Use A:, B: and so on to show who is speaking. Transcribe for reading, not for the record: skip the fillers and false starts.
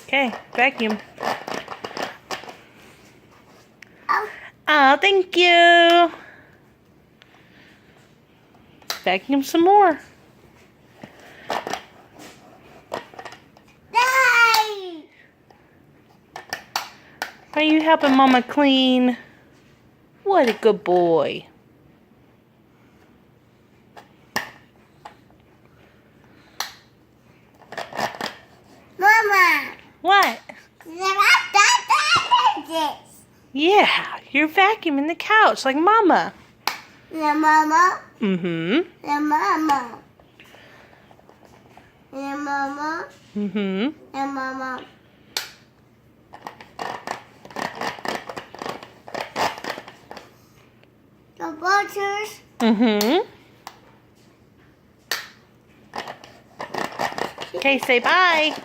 A: Okay, vacuum.
B: Oh.
A: Oh, thank you. Vacuum some more.
B: Yay!
A: Are you helping Mama clean? What a good boy.
B: Mama.
A: What? Yeah, you're vacuuming the couch like Mama.
B: Yeah, Mama.
A: Mm-hmm.
B: Yeah, Mama. Yeah, Mama.
A: Mm-hmm.
B: Yeah, Mama. The butters.
A: Mm-hmm. Okay, say bye.